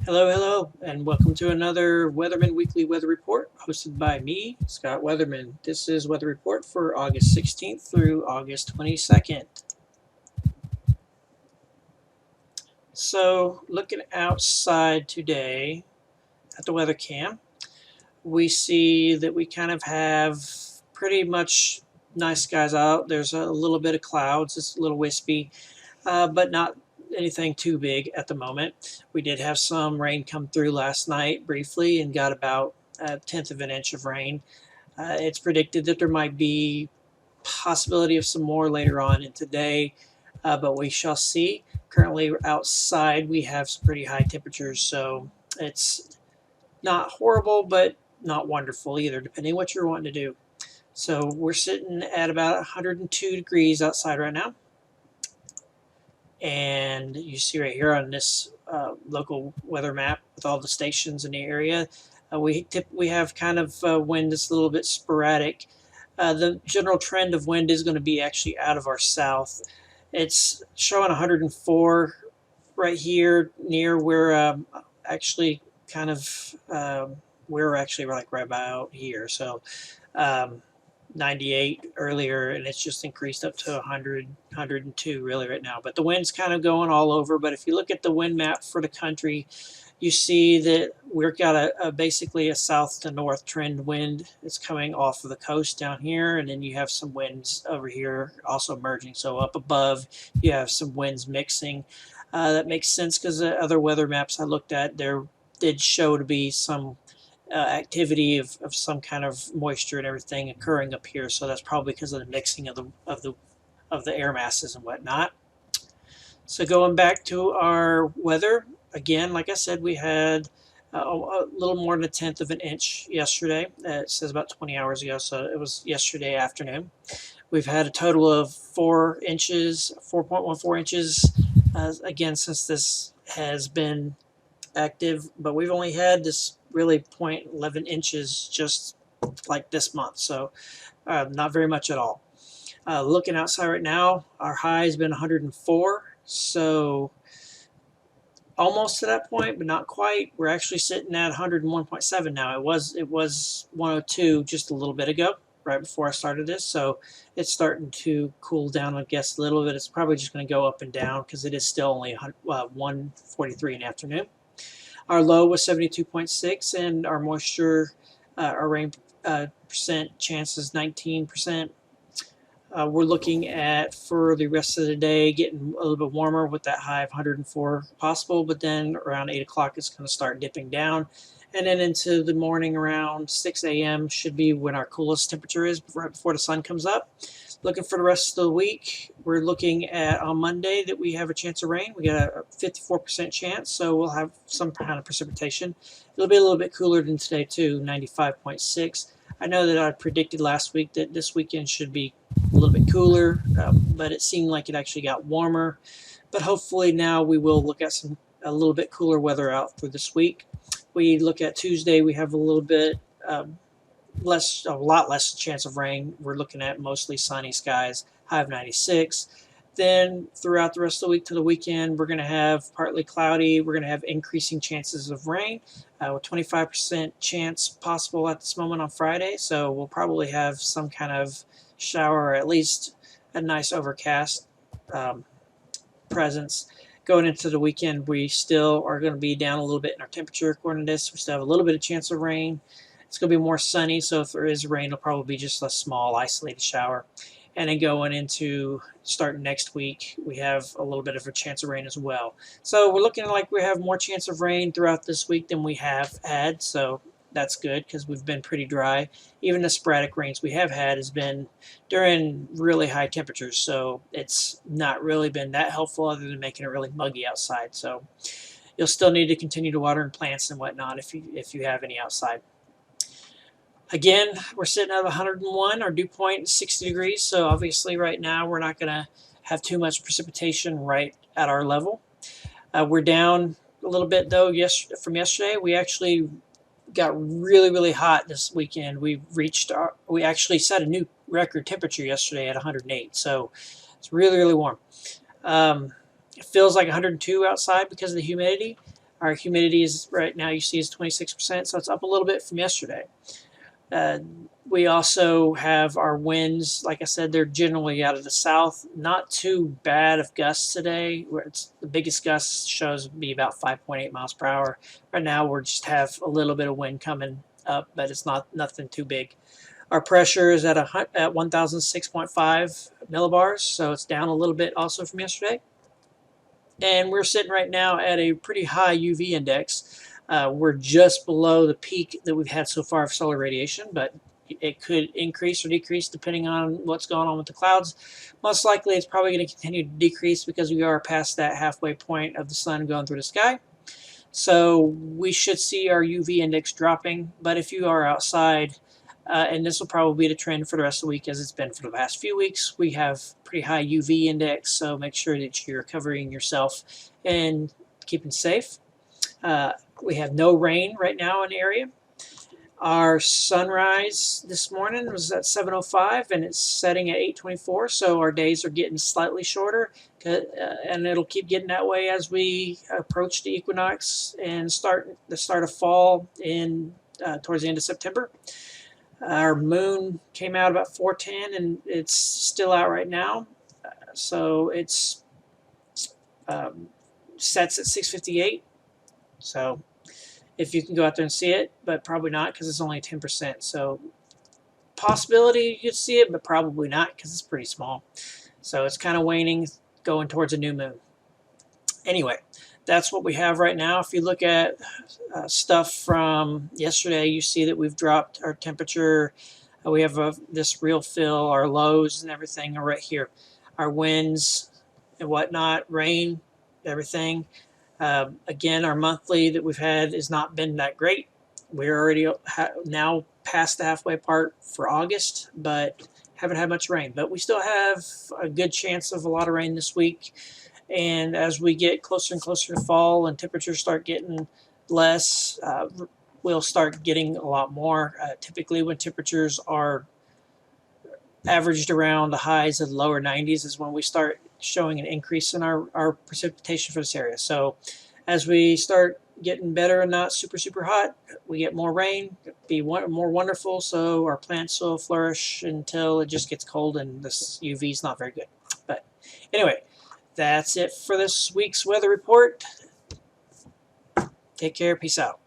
Hello, and welcome to another Weatherman Weekly Weather Report hosted by me, Scott Weatherman. This is Weather Report for August 16th through August 22nd. So, looking outside today at the weather cam, we see that we kind of have pretty much nice skies out. There's a little bit of clouds, it's a little wispy, but not anything too big at the moment. We did have some rain come through last night briefly and got about a tenth of an inch of rain. It's predicted that there might be possibility of some more later on in today, but we shall see. Currently outside we have some pretty high temperatures, so it's not horrible, but not wonderful either, depending what you're wanting to do. So we're sitting at about 102 degrees outside right now. And you see right here on this local weather map with all the stations in the area, we have kind of wind that's a little bit sporadic. The general trend of wind is going to be actually out of our south. It's showing 104 right here near where actually kind of we're actually like right about here. So um, 98 earlier, and it's just increased up to 100, 102 really right now. But the wind's kind of going all over. But if you look at the wind map for the country, you see that we've got basically a south to north trend wind. It's coming off of the coast down here, and then you have some winds over here also merging. So up above, you have some winds mixing. That makes sense because the other weather maps I looked at, there did show to be some activity of some kind of moisture and everything occurring up here. So that's probably because of the mixing of the air masses and whatnot. So going back to our weather again, like I said, we had a little more than a tenth of an inch yesterday. It says about 20 hours ago, so it was yesterday afternoon. We've had a total of 4 inches, 4.14 inches, again since this has been active, but we've only had this really 0.11 inches just like this month, so not very much at all. Looking outside right now, our high has been 104, so almost to that point, but not quite. We're actually sitting at 101.7 now. It was 102 just a little bit ago, right before I started this. So it's starting to cool down, I guess, a little bit. It's probably just going to go up and down because it is still only 1:43 in the afternoon. Our low was 72.6, and our moisture, our rain percent chance is 19%. We're looking at for the rest of the day getting a little bit warmer with that high of 104 possible, but then around 8 o'clock it's going to start dipping down. And then into the morning around 6 a.m. should be when our coolest temperature is right before the sun comes up. Looking for the rest of the week, we're looking at on Monday that we have a chance of rain. We got a 54% chance, so we'll have some kind of precipitation. It'll be a little bit cooler than today too, 95.6. I know that I predicted last week that this weekend should be a little bit cooler, but it seemed like it actually got warmer. But hopefully now we will look at a little bit cooler weather out for this week. We look at Tuesday, we have a little bit a lot less chance of rain. We're looking at mostly sunny skies, high of 96. Then throughout the rest of the week to the weekend, we're going to have partly cloudy. We're going to have increasing chances of rain, with 25% chance possible at this moment on Friday. So we'll probably have some kind of shower, or at least a nice overcast um, presence. Going into the weekend, we still are going to be down a little bit in our temperature according to this. We still have a little bit of chance of rain. It's going to be more sunny, so if there is rain, it'll probably be just a small isolated shower. And then going into starting next week, we have a little bit of a chance of rain as well. So we're looking like we have more chance of rain throughout this week than we have had. So that's good because we've been pretty dry. Even the sporadic rains we have had has been during really high temperatures. So it's not really been that helpful other than making it really muggy outside. So you'll still need to continue to water and plants and whatnot if you have any outside. Again, we're sitting at 101. Our dew point is 60 degrees, so obviously right now we're not going to have too much precipitation right at our level. We're down a little bit though. From yesterday, we actually got really hot this weekend. We actually set a new record temperature yesterday at 108, so it's really warm. It feels like 102 outside because of the humidity. Our humidity is right now, you see, is 26%, so it's up a little bit from yesterday. Uh, we also have our winds. Like I said, they're generally out of the south. Not too bad of gusts today. Where it's the biggest gust shows be about 5.8 miles per hour. Right now, we're just have a little bit of wind coming up, but it's not nothing too big. Our pressure is at 1,006.5 millibars, so it's down a little bit also from yesterday. And we're sitting right now at a pretty high UV index. We're just below the peak that we've had so far of solar radiation, but it could increase or decrease depending on what's going on with the clouds. Most likely, it's probably going to continue to decrease because we are past that halfway point of the sun going through the sky. So we should see our UV index dropping. But if you are outside, and this will probably be the trend for the rest of the week as it's been for the last few weeks, we have pretty high UV index, so make sure that you're covering yourself and keeping safe. We have no rain right now in the area. Our sunrise this morning was at 7:05 and it's setting at 8:24, so our days are getting slightly shorter, and it'll keep getting that way as we approach the equinox and start the start of fall in towards the end of September. Our moon came out about 4:10 and it's still out right now, so it's um, sets at 6:58. So if you can go out there and see it, but probably not because it's only 10%. So possibility you could see it, but probably not because it's pretty small. So it's kind of waning, going towards a new moon. Anyway, that's what we have right now. If you look at stuff from yesterday, you see that we've dropped our temperature. We have this real fill, our lows and everything are right here. Our winds and whatnot, rain, everything. Again, our monthly that we've had has not been that great. We're already now past the halfway part for August, but haven't had much rain. But we still have a good chance of a lot of rain this week. And as we get closer and closer to fall and temperatures start getting less, we'll start getting a lot more. Typically, when temperatures are averaged around the highs of the lower 90s is when we start showing an increase in our precipitation for this area. So as we start getting better and not super, super hot, we get more rain, be more wonderful, so our plants will flourish until it just gets cold and this UV is not very good. But anyway, that's it for this week's weather report. Take care. Peace out.